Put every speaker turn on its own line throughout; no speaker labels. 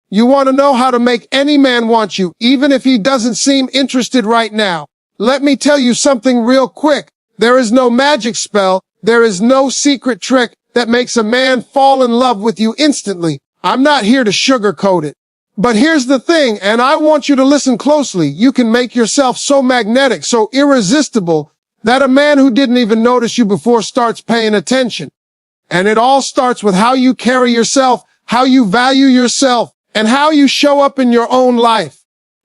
You want to know how to make any man want you, even if he doesn't seem interested right now. Let me tell you something real quick. There is no magic spell. There is no secret trick that makes a man fall in love with you instantly. I'm not here to sugarcoat it. But here's the thing, and I want you to listen closely. You can make yourself so magnetic, so irresistible, that a man who didn't even notice you before starts paying attention. And it all starts with how you carry yourself, how you value yourself, and how you show up in your own life.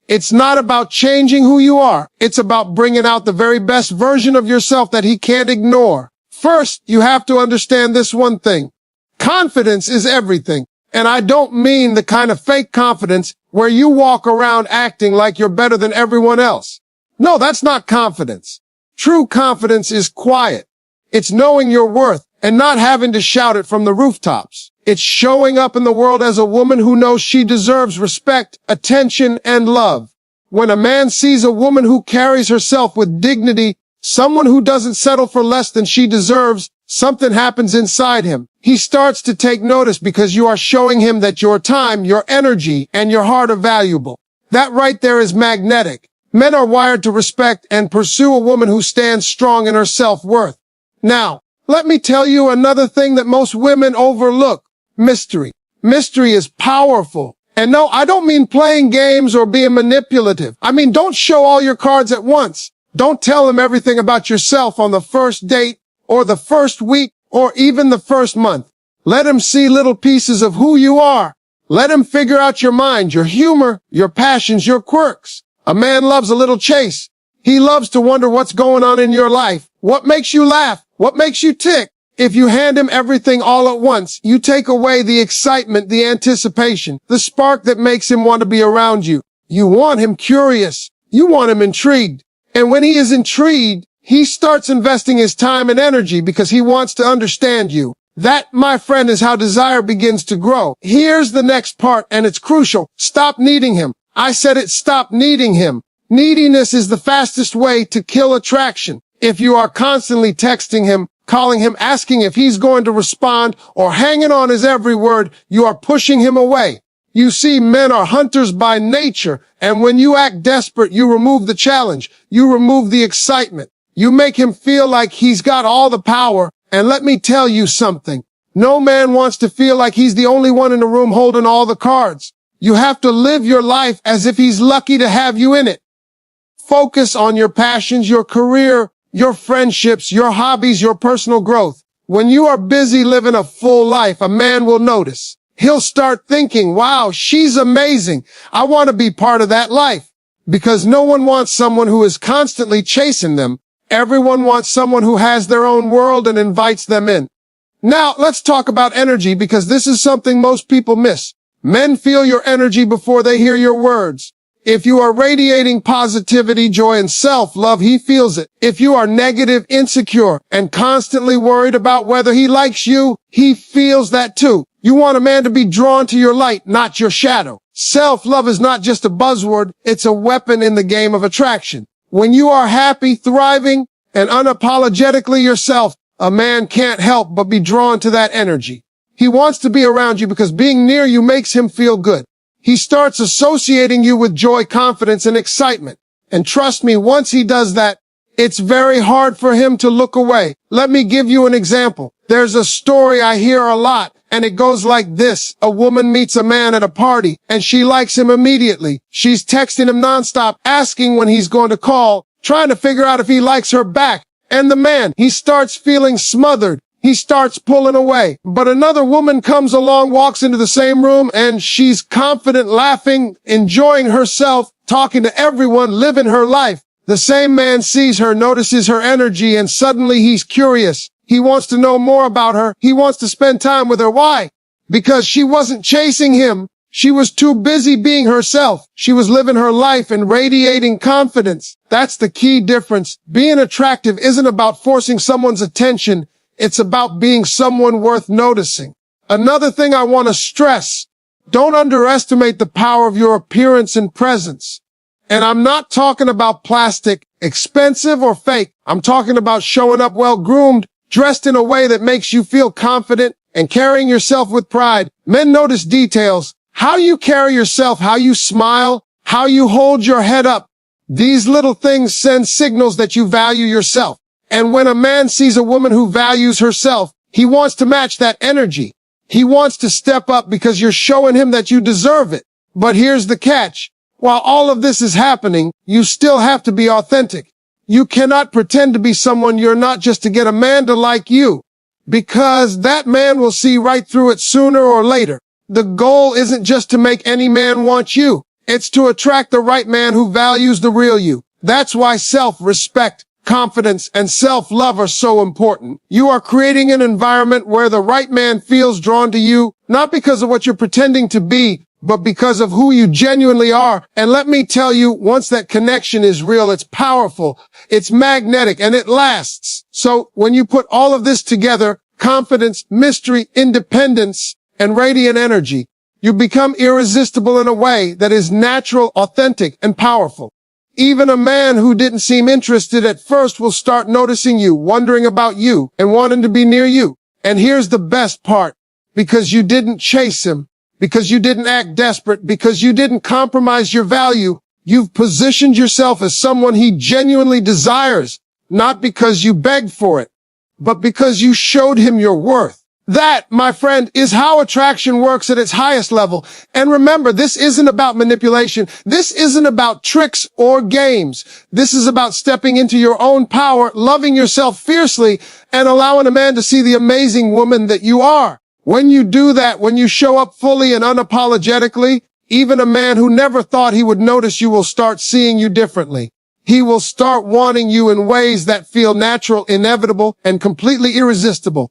It's not about changing who you are. It's about bringing out the very best version of yourself that he can't ignore. First, you have to understand this one thing. Confidence is everything. And I don't mean the kind of fake confidence where you walk around acting like you're better than everyone else. No, that's not confidence. True confidence is quiet. It's knowing your worth and not having to shout it from the rooftops. It's showing up in the world as a woman who knows she deserves respect, attention, and love. When a man sees a woman who carries herself with dignity, someone who doesn't settle for less than she deserves, something happens inside him. He starts to take notice because you are showing him that your time, your energy, and your heart are valuable. That right there is magnetic. Men are wired to respect and pursue a woman who stands strong in her self-worth. Now, let me tell you another thing that most women overlook. Mystery. Mystery is powerful. And no, I don't mean playing games or being manipulative. I mean, don't show all your cards at once. Don't tell him everything about yourself on the first date or the first week or even the first month. Let him see little pieces of who you are. Let him figure out your mind, your humor, your passions, your quirks. A man loves a little chase. He loves to wonder what's going on in your life. What makes you laugh? What makes you tick? If you hand him everything all at once, you take away the excitement, the anticipation, the spark that makes him want to be around you. You want him curious. You want him intrigued. And when he is intrigued, he starts investing his time and energy because he wants to understand you. That, my friend, is how desire begins to grow. Here's the next part, and it's crucial. Stop needing him. I said it, stop needing him. Neediness is the fastest way to kill attraction. If you are constantly texting him, calling him, asking if he's going to respond, or hanging on his every word, you are pushing him away. You see, men are hunters by nature, and when you act desperate, you remove the challenge. You remove the excitement. You make him feel like he's got all the power, and let me tell you something. No man wants to feel like he's the only one in the room holding all the cards. You have to live your life as if he's lucky to have you in it. Focus on your passions, your career, your friendships, your hobbies, your personal growth. When you are busy living a full life, a man will notice. He'll start thinking, wow, she's amazing. I want to be part of that life. Because no one wants someone who is constantly chasing them. Everyone wants someone who has their own world and invites them in. Now, let's talk about energy because this is something most people miss. Men feel your energy before they hear your words. If you are radiating positivity, joy, and self-love, he feels it. If you are negative, insecure, and constantly worried about whether he likes you, he feels that too. You want a man to be drawn to your light, not your shadow. Self-love is not just a buzzword, it's a weapon in the game of attraction. When you are happy, thriving, and unapologetically yourself, a man can't help but be drawn to that energy. He wants to be around you because being near you makes him feel good. He starts associating you with joy, confidence, and excitement. And trust me, once he does that, it's very hard for him to look away. Let me give you an example. There's a story I hear a lot, and it goes like this. A woman meets a man at a party, and she likes him immediately. She's texting him nonstop, asking when he's going to call, trying to figure out if he likes her back. And the man, he starts feeling smothered. He starts pulling away. But another woman comes along, walks into the same room, and she's confident, laughing, enjoying herself, talking to everyone, living her life. The same man sees her, notices her energy, and suddenly he's curious. He wants to know more about her. He wants to spend time with her. Why? Because she wasn't chasing him. She was too busy being herself. She was living her life and radiating confidence. That's the key difference. Being attractive isn't about forcing someone's attention. It's about being someone worth noticing. Another thing I want to stress, don't underestimate the power of your appearance and presence. And I'm not talking about plastic, expensive or fake. I'm talking about showing up well-groomed, dressed in a way that makes you feel confident and carrying yourself with pride. Men notice details, How you carry yourself, how you smile, how you hold your head up. These little things send signals that you value yourself. And when a man sees a woman who values herself, he wants to match that energy. He wants to step up because you're showing him that you deserve it. But here's the catch. While all of this is happening, you still have to be authentic. You cannot pretend to be someone you're not just to get a man to like you, because that man will see right through it sooner or later. The goal isn't just to make any man want you. It's to attract the right man who values the real you. That's why self-respect, confidence, and self-love are so important. You are creating an environment where the right man feels drawn to you, not because of what you're pretending to be, but because of who you genuinely are. And let me tell you, once that connection is real, it's powerful, it's magnetic, and it lasts. So when you put all of this together, confidence, mystery, independence, and radiant energy, you become irresistible in a way that is natural, authentic, and powerful. Even a man who didn't seem interested at first will start noticing you, wondering about you, and wanting to be near you. And here's the best part. Because you didn't chase him, because you didn't act desperate, because you didn't compromise your value, you've positioned yourself as someone he genuinely desires, not because you begged for it, but because you showed him your worth. That, my friend, is how attraction works at its highest level. And remember, this isn't about manipulation. This isn't about tricks or games. This is about stepping into your own power, loving yourself fiercely, and allowing a man to see the amazing woman that you are. When you do that, when you show up fully and unapologetically, even a man who never thought he would notice you will start seeing you differently. He will start wanting you in ways that feel natural, inevitable, and completely irresistible.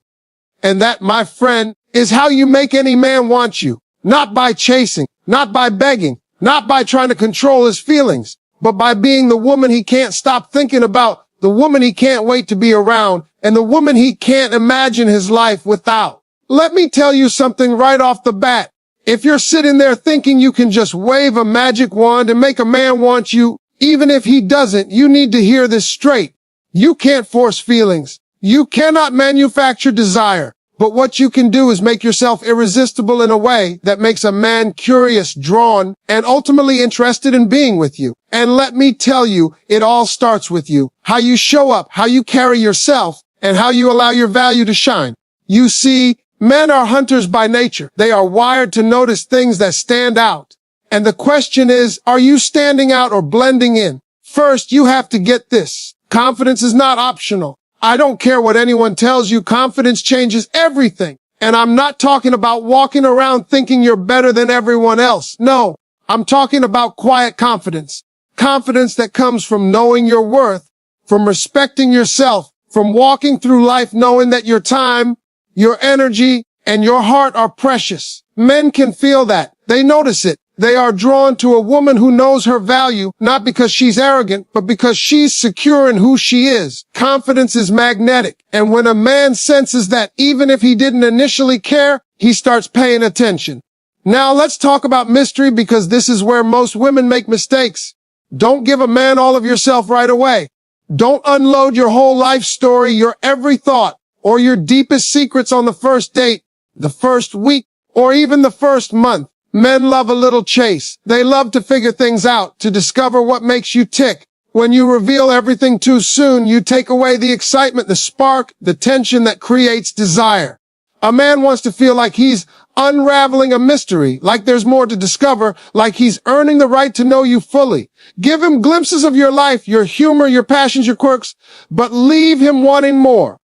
And that, my friend, is how you make any man want you. Not by chasing, not by begging, not by trying to control his feelings, but by being the woman he can't stop thinking about, the woman he can't wait to be around, and the woman he can't imagine his life without. Let me tell you something right off the bat. If you're sitting there thinking you can just wave a magic wand and make a man want you, even if he doesn't, you need to hear this straight. You can't force feelings. You cannot manufacture desire. But what you can do is make yourself irresistible in a way that makes a man curious, drawn, and ultimately interested in being with you. And let me tell you, it all starts with you. How you show up, how you carry yourself, and how you allow your value to shine. You see, men are hunters by nature. They are wired to notice things that stand out. And the question is, are you standing out or blending in? First, you have to get this. Confidence is not optional. I don't care what anyone tells you, confidence changes everything. And I'm not talking about walking around thinking you're better than everyone else. No, I'm talking about quiet confidence. Confidence that comes from knowing your worth, from respecting yourself, from walking through life knowing that your time, your energy, and your heart are precious. Men can feel that. They notice it. They are drawn to a woman who knows her value, not because she's arrogant, but because she's secure in who she is. Confidence is magnetic. And when a man senses that, even if he didn't initially care, he starts paying attention. Now let's talk about mystery, because this is where most women make mistakes. Don't give a man all of yourself right away. Don't unload your whole life story, your every thought, or your deepest secrets on the first date, the first week, or even the first month. Men love a little chase. They love to figure things out, to discover what makes you tick. When you reveal everything too soon, you take away the excitement, the spark, the tension that creates desire. A man wants to feel like he's unraveling a mystery, like there's more to discover, like he's earning the right to know you fully. Give him glimpses of your life, your humor, your passions, your quirks, but leave him wanting more.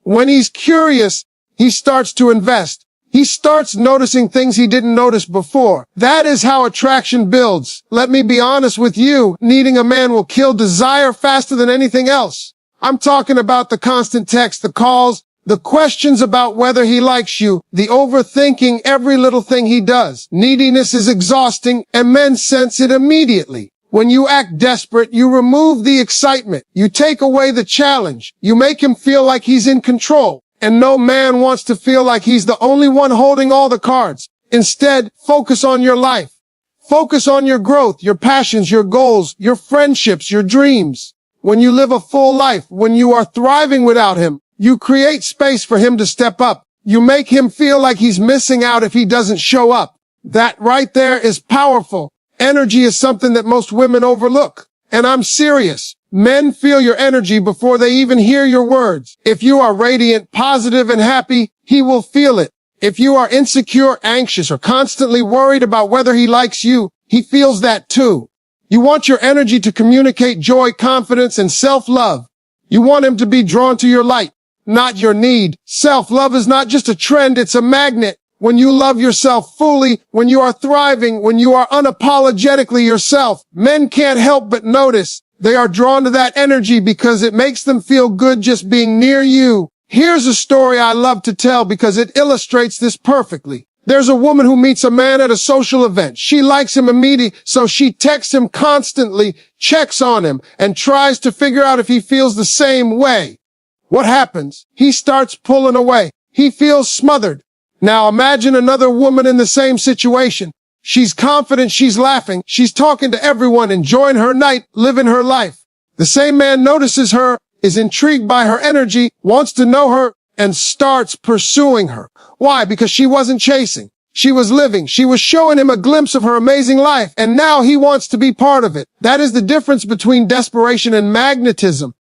When he's curious, he starts to invest. He starts noticing things he didn't notice before. That is how attraction builds. Let me be honest with you, needing a man will kill desire faster than anything else. I'm talking about the constant text, the calls, the questions about whether he likes you, the overthinking every little thing he does. Neediness is exhausting, and men sense it immediately. When you act desperate, you remove the excitement. You take away the challenge. You make him feel like he's in control. And no man wants to feel like he's the only one holding all the cards. Instead, focus on your life. Focus on your growth, your passions, your goals, your friendships, your dreams. When you live a full life, when you are thriving without him, you create space for him to step up. You make him feel like he's missing out if he doesn't show up. That right there is powerful. Energy is something that most women overlook. And I'm serious. Men feel your energy before they even hear your words. If you are radiant, positive, and happy, he will feel it. If you are insecure, anxious, or constantly worried about whether he likes you, he feels that too. You want your energy to communicate joy, confidence, and self-love. You want him to be drawn to your light, not your need. Self-love is not just a trend, it's a magnet. When you love yourself fully, when you are thriving, when you are unapologetically yourself, men can't help but notice. They are drawn to that energy because it makes them feel good just being near you. Here's a story I love to tell because it illustrates this perfectly. There's a woman who meets a man at a social event. She likes him immediately, so she texts him constantly, checks on him, and tries to figure out if he feels the same way. What happens? He starts pulling away. He feels smothered. Now imagine another woman in the same situation. She's confident, she's laughing, she's talking to everyone, enjoying her night, living her life. The same man notices her, is intrigued by her energy, wants to know her, and starts pursuing her. Why? Because she wasn't chasing. She was living. She was showing him a glimpse of her amazing life, and now he wants to be part of it. That is the difference between desperation and magnetism.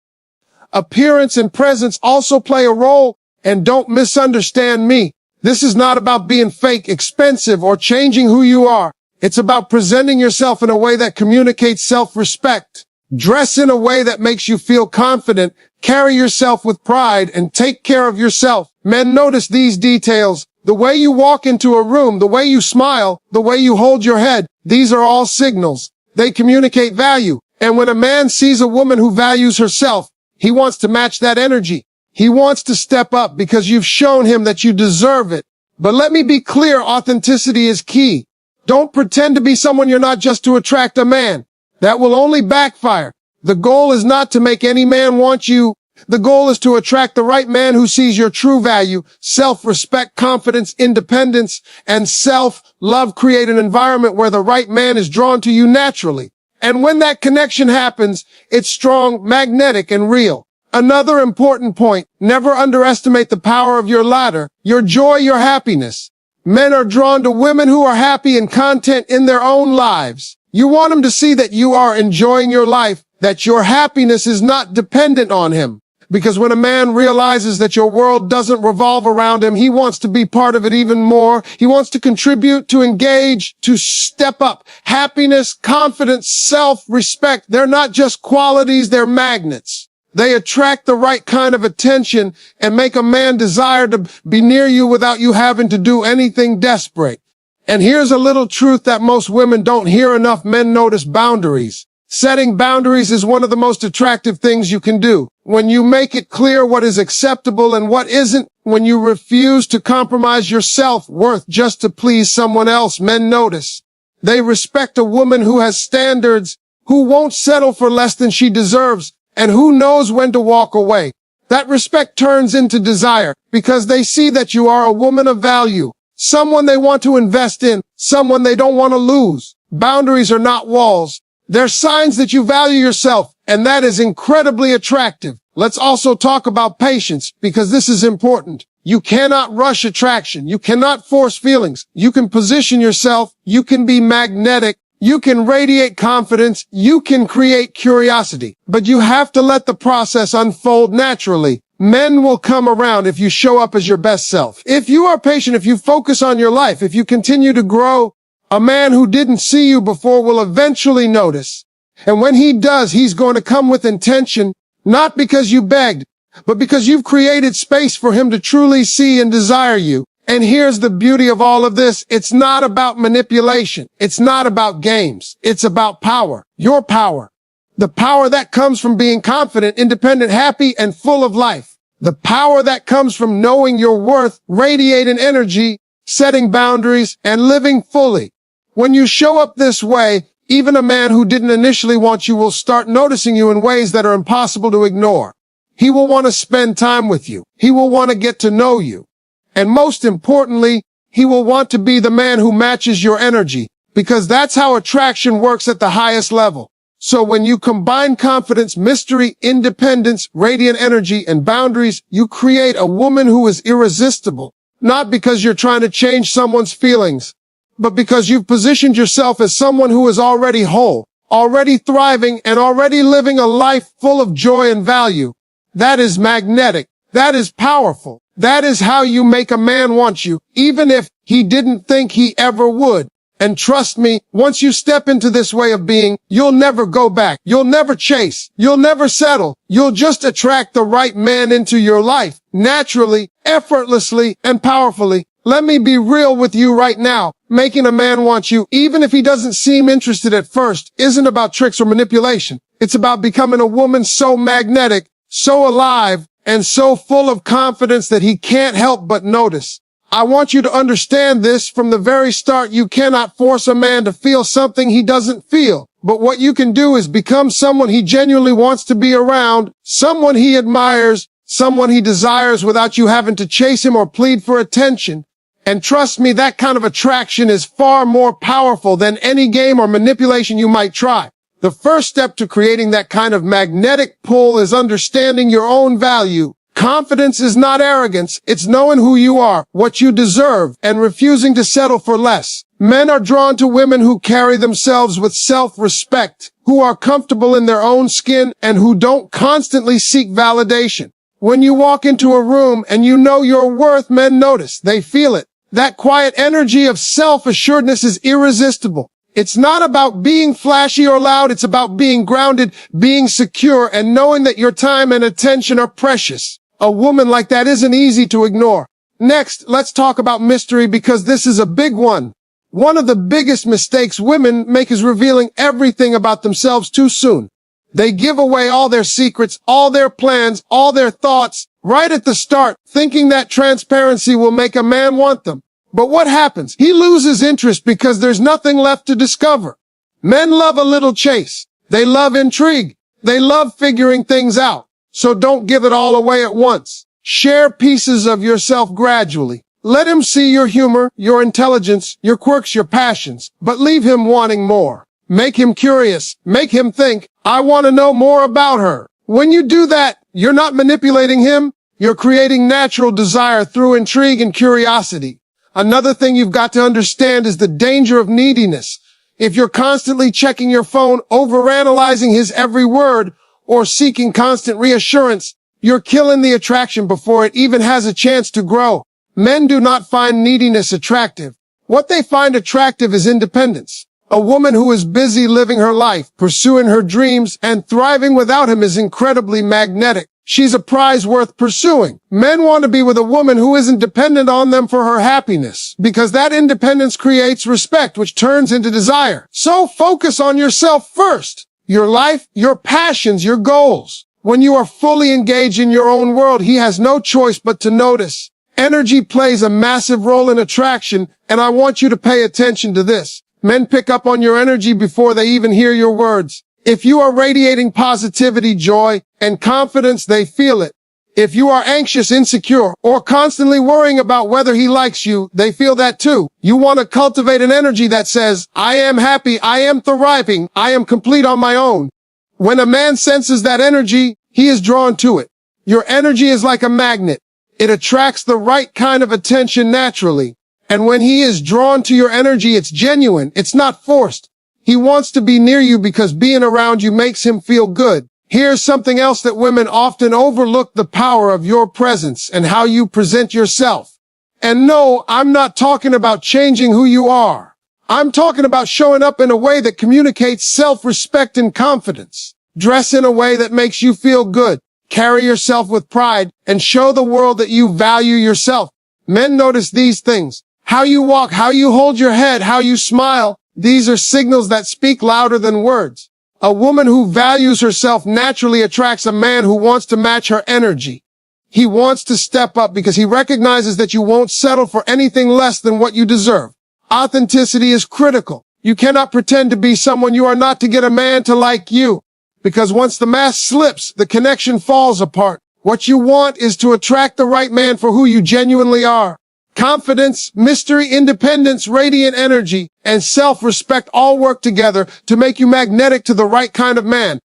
Appearance and presence also play a role, and don't misunderstand me. This is not about being fake, expensive, or changing who you are. It's about presenting yourself in a way that communicates self-respect. Dress in a way that makes you feel confident. Carry yourself with pride and take care of yourself. Men notice these details. The way you walk into a room, the way you smile, the way you hold your head. These are all signals. They communicate value. And when a man sees a woman who values herself, he wants to match that energy. He wants to step up because you've shown him that you deserve it. But let me be clear, authenticity is key. Don't pretend to be someone you're not just to attract a man. That will only backfire. The goal is not to make any man want you. The goal is to attract the right man who sees your true value, self-respect, confidence, independence, and self-love. Create an environment where the right man is drawn to you naturally. And when that connection happens, it's strong, magnetic, and real. Another important point, never underestimate the power of your ladder, your joy, your happiness. Men are drawn to women who are happy and content in their own lives. You want them to see that you are enjoying your life, that your happiness is not dependent on him. Because when a man realizes that your world doesn't revolve around him, he wants to be part of it even more. He wants to contribute, to engage, to step up. Happiness, confidence, self-respect, they're not just qualities, they're magnets. They attract the right kind of attention and make a man desire to be near you without you having to do anything desperate. And here's a little truth that most women don't hear enough. Men notice boundaries. Setting boundaries is one of the most attractive things you can do. When you make it clear what is acceptable and what isn't, when you refuse to compromise your self-worth just to please someone else, men notice. They respect a woman who has standards, who won't settle for less than she deserves, and who knows when to walk away. That respect turns into desire because they see that you are a woman of value, someone they want to invest in, someone they don't want to lose. Boundaries are not walls. They're signs that you value yourself, and that is incredibly attractive. Let's also talk about patience because this is important. You cannot rush attraction. You cannot force feelings. You can position yourself. You can be magnetic. You can radiate confidence. You can create curiosity, but you have to let the process unfold naturally. Men will come around if you show up as your best self. If you are patient, if you focus on your life, if you continue to grow, a man who didn't see you before will eventually notice. And when he does, he's going to come with intention, not because you begged, but because you've created space for him to truly see and desire you. And here's the beauty of all of this. It's not about manipulation. It's not about games. It's about power. Your power. The power that comes from being confident, independent, happy, and full of life. The power that comes from knowing your worth, radiating energy, setting boundaries, and living fully. When you show up this way, even a man who didn't initially want you will start noticing you in ways that are impossible to ignore. He will want to spend time with you. He will want to get to know you. And most importantly, he will want to be the man who matches your energy, because that's how attraction works at the highest level. So when you combine confidence, mystery, independence, radiant energy, and boundaries, you create a woman who is irresistible, not because you're trying to change someone's feelings, but because you've positioned yourself as someone who is already whole, already thriving, and already living a life full of joy and value. That is magnetic. That is powerful. That is how you make a man want you, even if he didn't think he ever would. And trust me, once you step into this way of being, you'll never go back. You'll never chase. You'll never settle. You'll just attract the right man into your life, naturally, effortlessly, and powerfully. Let me be real with you right now. Making a man want you, even if he doesn't seem interested at first, isn't about tricks or manipulation. It's about becoming a woman so magnetic, so alive, and so full of confidence that he can't help but notice. I want you to understand this from the very start. You cannot force a man to feel something he doesn't feel. But what you can do is become someone he genuinely wants to be around, someone he admires, someone he desires without you having to chase him or plead for attention. And trust me, that kind of attraction is far more powerful than any game or manipulation you might try. The first step to creating that kind of magnetic pull is understanding your own value. Confidence is not arrogance. It's knowing who you are, what you deserve, and refusing to settle for less. Men are drawn to women who carry themselves with self-respect, who are comfortable in their own skin, and who don't constantly seek validation. When you walk into a room and you know your worth, men notice. They feel it. That quiet energy of self-assuredness is irresistible. It's not about being flashy or loud. It's about being grounded, being secure, and knowing that your time and attention are precious. A woman like that isn't easy to ignore. Next, let's talk about mystery, because this is a big one. One of the biggest mistakes women make is revealing everything about themselves too soon. They give away all their secrets, all their plans, all their thoughts, right at the start, thinking that transparency will make a man want them. But what happens? He loses interest because there's nothing left to discover. Men love a little chase. They love intrigue. They love figuring things out. So don't give it all away at once. Share pieces of yourself gradually. Let him see your humor, your intelligence, your quirks, your passions, but leave him wanting more. Make him curious. Make him think, I want to know more about her. When you do that, you're not manipulating him. You're creating natural desire through intrigue and curiosity. Another thing you've got to understand is the danger of neediness. If you're constantly checking your phone, overanalyzing his every word, or seeking constant reassurance, you're killing the attraction before it even has a chance to grow. Men do not find neediness attractive. What they find attractive is independence. A woman who is busy living her life, pursuing her dreams, and thriving without him is incredibly magnetic. She's a prize worth pursuing. Men want to be with a woman who isn't dependent on them for her happiness, because that independence creates respect, which turns into desire. So focus on yourself first. Your life, your passions, your goals. When you are fully engaged in your own world, he has no choice but to notice. Energy plays a massive role in attraction, and I want you to pay attention to this. Men pick up on your energy before they even hear your words. If you are radiating positivity, joy, and confidence, they feel it. If you are anxious, insecure, or constantly worrying about whether he likes you, they feel that too. You want to cultivate an energy that says, I am happy, I am thriving, I am complete on my own. When a man senses that energy, he is drawn to it. Your energy is like a magnet. It attracts the right kind of attention naturally. And when he is drawn to your energy, it's genuine. It's not forced. He wants to be near you because being around you makes him feel good. Here's something else that women often overlook: the power of your presence and how you present yourself. And no, I'm not talking about changing who you are. I'm talking about showing up in a way that communicates self-respect and confidence. Dress in a way that makes you feel good. Carry yourself with pride and show the world that you value yourself. Men notice these things. How you walk, how you hold your head, how you smile. These are signals that speak louder than words. A woman who values herself naturally attracts a man who wants to match her energy. He wants to step up because he recognizes that you won't settle for anything less than what you deserve. Authenticity is critical. You cannot pretend to be someone you are not to get a man to like you. Because once the mask slips, the connection falls apart. What you want is to attract the right man for who you genuinely are. Confidence, mystery, independence, radiant energy, and self-respect all work together to make you magnetic to the right kind of man.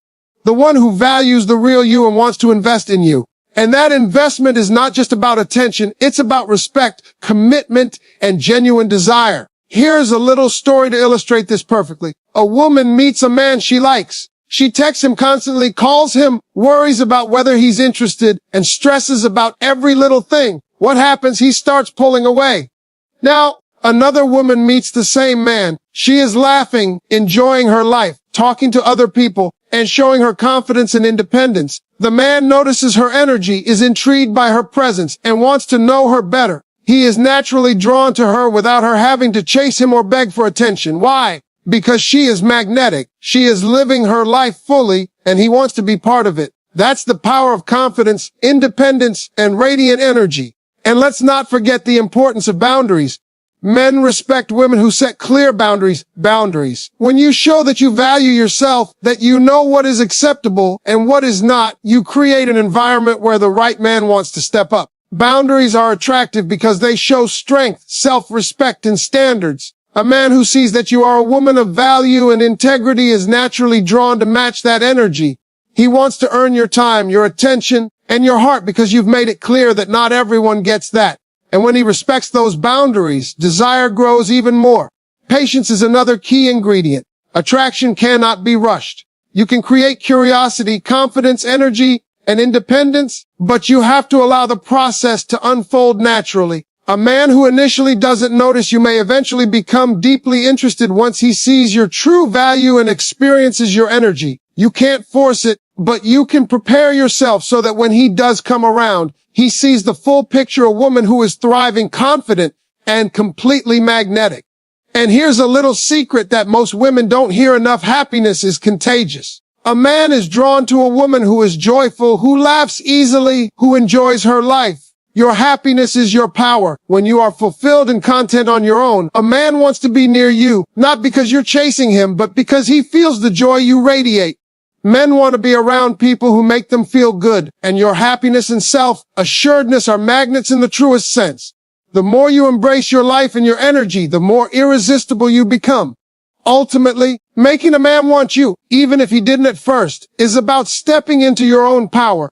The one who values the real you and wants to invest in you. And that investment is not just about attention, it's about respect, commitment, and genuine desire. Here's a little story to illustrate this perfectly. A woman meets a man she likes. She texts him constantly, calls him, worries about whether he's interested, and stresses about every little thing. What happens? He starts pulling away. Now, another woman meets the same man. She is laughing, enjoying her life, talking to other people, and showing her confidence and independence. The man notices her energy, is intrigued by her presence, and wants to know her better. He is naturally drawn to her without her having to chase him or beg for attention. Why? Because she is magnetic. She is living her life fully, and he wants to be part of it. That's the power of confidence, independence, and radiant energy. And let's not forget the importance of boundaries. Men respect women who set clear boundaries. Boundaries. When you show that you value yourself, that you know what is acceptable and what is not, you create an environment where the right man wants to step up. Boundaries are attractive because they show strength, self-respect, and standards. A man who sees that you are a woman of value and integrity is naturally drawn to match that energy. He wants to earn your time, your attention, and your heart because you've made it clear that not everyone gets that. And when he respects those boundaries, desire grows even more. Patience is another key ingredient. Attraction cannot be rushed. You can create curiosity, confidence, energy, and independence, but you have to allow the process to unfold naturally. A man who initially doesn't notice you may eventually become deeply interested once he sees your true value and experiences your energy. You can't force it, but you can prepare yourself so that when he does come around, he sees the full picture, a woman who is thriving, confident, and completely magnetic. And here's a little secret that most women don't hear enough. Happiness is contagious. A man is drawn to a woman who is joyful, who laughs easily, who enjoys her life. Your happiness is your power. When you are fulfilled and content on your own, a man wants to be near you, not because you're chasing him, but because he feels the joy you radiate. Men want to be around people who make them feel good, and your happiness and self-assuredness are magnets in the truest sense. The more you embrace your life and your energy, the more irresistible you become. Ultimately, making a man want you, even if he didn't at first, is about stepping into your own power.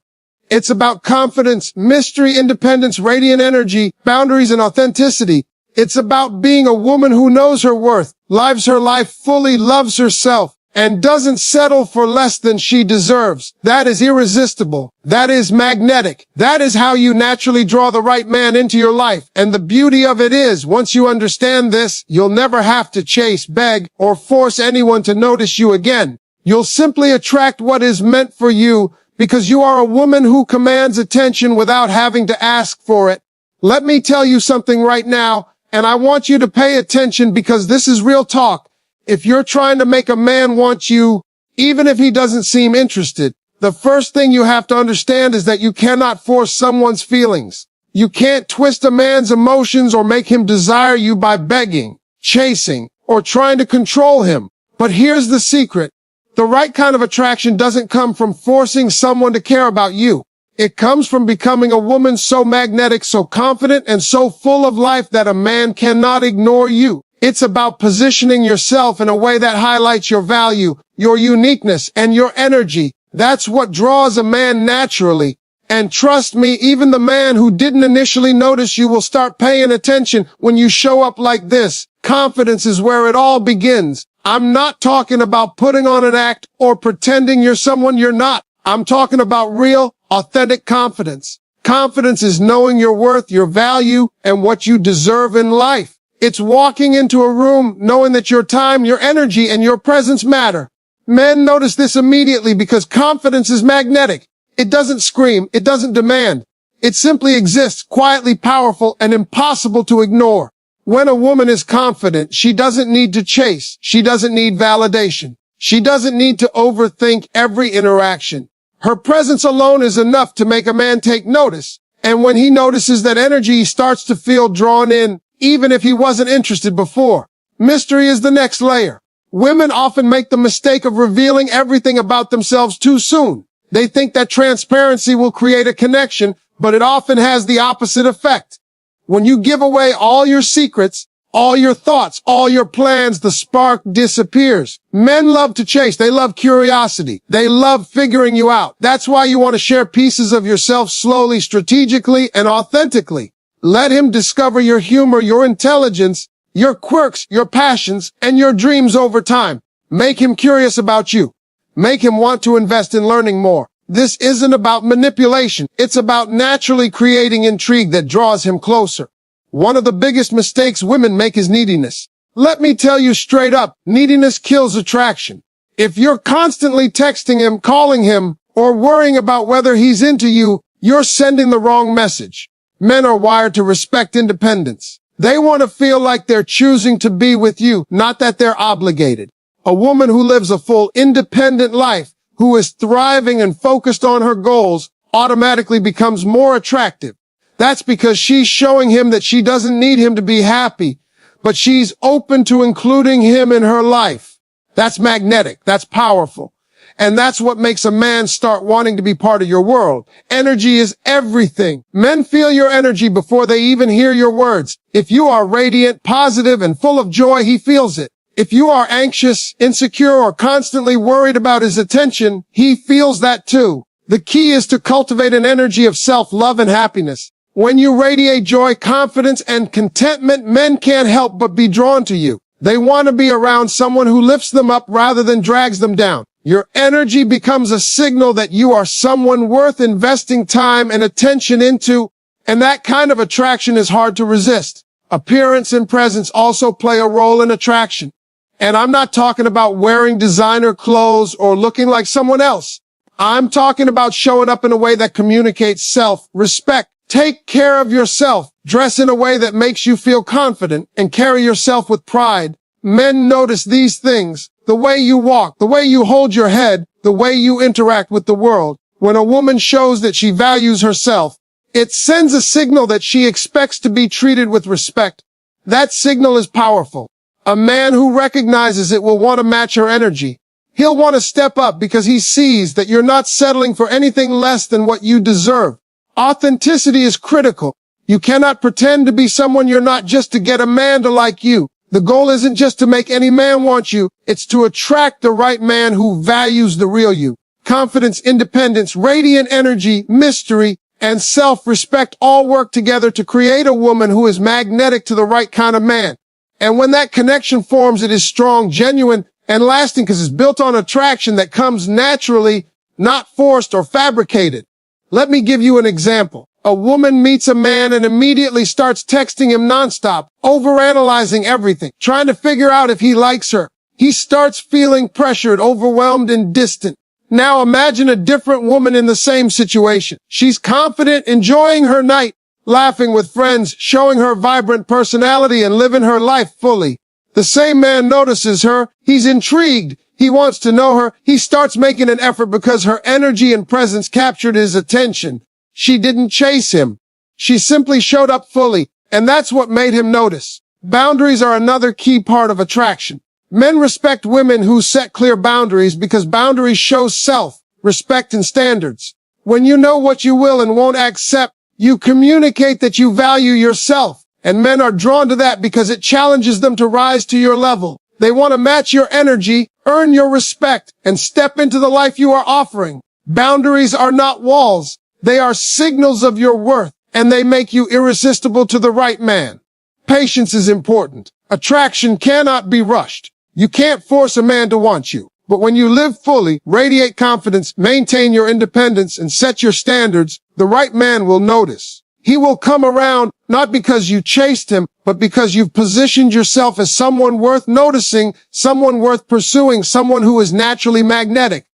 It's about confidence, mystery, independence, radiant energy, boundaries, and authenticity. It's about being a woman who knows her worth, lives her life fully, loves herself, and doesn't settle for less than she deserves. That is irresistible. That is magnetic. That is how you naturally draw the right man into your life. And the beauty of it is, once you understand this, you'll never have to chase, beg, or force anyone to notice you again. You'll simply attract what is meant for you because you are a woman who commands attention without having to ask for it. Let me tell you something right now, and I want you to pay attention because this is real talk. If you're trying to make a man want you, even if he doesn't seem interested, the first thing you have to understand is that you cannot force someone's feelings. You can't twist a man's emotions or make him desire you by begging, chasing, or trying to control him. But here's the secret. The right kind of attraction doesn't come from forcing someone to care about you. It comes from becoming a woman so magnetic, so confident, and so full of life that a man cannot ignore you. It's about positioning yourself in a way that highlights your value, your uniqueness, and your energy. That's what draws a man naturally. And trust me, even the man who didn't initially notice you will start paying attention when you show up like this. Confidence is where it all begins. I'm not talking about putting on an act or pretending you're someone you're not. I'm talking about real, authentic confidence. Confidence is knowing your worth, your value, and what you deserve in life. It's walking into a room knowing that your time, your energy, and your presence matter. Men notice this immediately because confidence is magnetic. It doesn't scream. It doesn't demand. It simply exists, quietly powerful and impossible to ignore. When a woman is confident, she doesn't need to chase. She doesn't need validation. She doesn't need to overthink every interaction. Her presence alone is enough to make a man take notice. And when he notices that energy, he starts to feel drawn in, even if he wasn't interested before. Mystery is the next layer. Women often make the mistake of revealing everything about themselves too soon. They think that transparency will create a connection, but it often has the opposite effect. When you give away all your secrets, all your thoughts, all your plans, the spark disappears. Men love to chase. They love curiosity. They love figuring you out. That's why you want to share pieces of yourself slowly, strategically, and authentically. Let him discover your humor, your intelligence, your quirks, your passions, and your dreams over time. Make him curious about you. Make him want to invest in learning more. This isn't about manipulation. It's about naturally creating intrigue that draws him closer. One of the biggest mistakes women make is neediness. Let me tell you straight up, neediness kills attraction. If you're constantly texting him, calling him, or worrying about whether he's into you, you're sending the wrong message. Men are wired to respect independence. They want to feel like they're choosing to be with you, not that they're obligated. A woman who lives a full, independent life, who is thriving and focused on her goals, automatically becomes more attractive. That's because she's showing him that she doesn't need him to be happy, but she's open to including him in her life. That's magnetic. That's powerful. And that's what makes a man start wanting to be part of your world. Energy is everything. Men feel your energy before they even hear your words. If you are radiant, positive, and full of joy, he feels it. If you are anxious, insecure, or constantly worried about his attention, he feels that too. The key is to cultivate an energy of self-love and happiness. When you radiate joy, confidence, and contentment, men can't help but be drawn to you. They want to be around someone who lifts them up rather than drags them down. Your energy becomes a signal that you are someone worth investing time and attention into, and that kind of attraction is hard to resist. Appearance and presence also play a role in attraction. And I'm not talking about wearing designer clothes or looking like someone else. I'm talking about showing up in a way that communicates self-respect. Take care of yourself. Dress in a way that makes you feel confident and carry yourself with pride. Men notice these things. The way you walk, the way you hold your head, the way you interact with the world. When a woman shows that she values herself, it sends a signal that she expects to be treated with respect. That signal is powerful. A man who recognizes it will want to match her energy. He'll want to step up because he sees that you're not settling for anything less than what you deserve. Authenticity is critical. You cannot pretend to be someone you're not just to get a man to like you. The goal isn't just to make any man want you. It's to attract the right man who values the real you. Confidence, independence, radiant energy, mystery, and self-respect all work together to create a woman who is magnetic to the right kind of man. And when that connection forms, it is strong, genuine, and lasting because it's built on attraction that comes naturally, not forced or fabricated. Let me give you an example. A woman meets a man and immediately starts texting him nonstop, overanalyzing everything, trying to figure out if he likes her. He starts feeling pressured, overwhelmed, and distant. Now imagine a different woman in the same situation. She's confident, enjoying her night, laughing with friends, showing her vibrant personality and living her life fully. The same man notices her. He's intrigued. He wants to know her. He starts making an effort because her energy and presence captured his attention. She didn't chase him. She simply showed up fully, and that's what made him notice. Boundaries are another key part of attraction. Men respect women who set clear boundaries because boundaries show self-respect and standards. When you know what you will and won't accept, you communicate that you value yourself, and men are drawn to that because it challenges them to rise to your level. They want to match your energy, earn your respect, and step into the life you are offering. Boundaries are not walls. They are signals of your worth, and they make you irresistible to the right man. Patience is important. Attraction cannot be rushed. You can't force a man to want you. But when you live fully, radiate confidence, maintain your independence, and set your standards, the right man will notice. He will come around not because you chased him, but because you've positioned yourself as someone worth noticing, someone worth pursuing, someone who is naturally magnetic.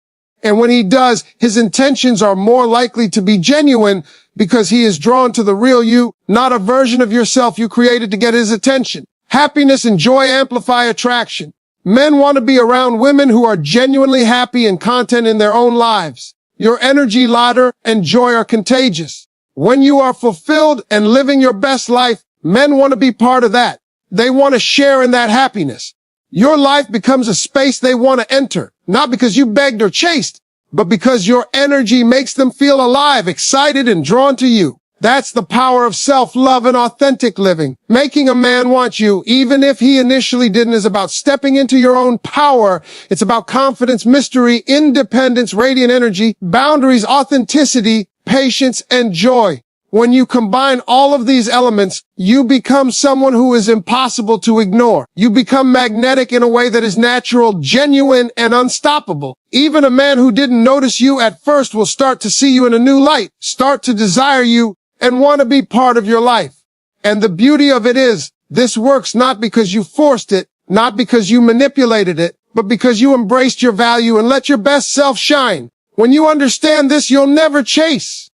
And when he does, his intentions are more likely to be genuine because he is drawn to the real you, not a version of yourself you created to get his attention. Happiness and joy amplify attraction. Men want to be around women who are genuinely happy and content in their own lives. Your energy, laughter, and joy are contagious. When you are fulfilled and living your best life, men want to be part of that. They want to share in that happiness. Your life becomes a space they want to enter, not because you begged or chased, but because your energy makes them feel alive, excited, and drawn to you. That's the power of self-love and authentic living. Making a man want you, even if he initially didn't, is about stepping into your own power. It's about confidence, mystery, independence, radiant energy, boundaries, authenticity, patience, and joy. When you combine all of these elements, you become someone who is impossible to ignore. You become magnetic in a way that is natural, genuine, and unstoppable. Even a man who didn't notice you at first will start to see you in a new light, start to desire you, and want to be part of your life. And the beauty of it is, this works not because you forced it, not because you manipulated it, but because you embraced your value and let your best self shine. When you understand this, you'll never chase.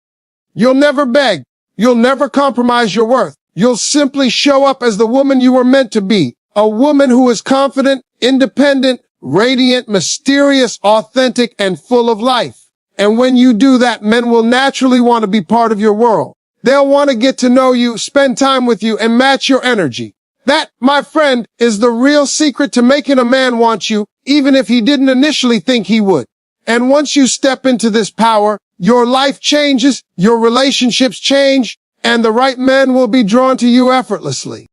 You'll never beg. You'll never compromise your worth. You'll simply show up as the woman you were meant to be. A woman who is confident, independent, radiant, mysterious, authentic, and full of life. And when you do that, men will naturally want to be part of your world. They'll want to get to know you, spend time with you, and match your energy. That, my friend, is the real secret to making a man want you, even if he didn't initially think he would. And once you step into this power, your life changes, your relationships change, and the right men will be drawn to you effortlessly.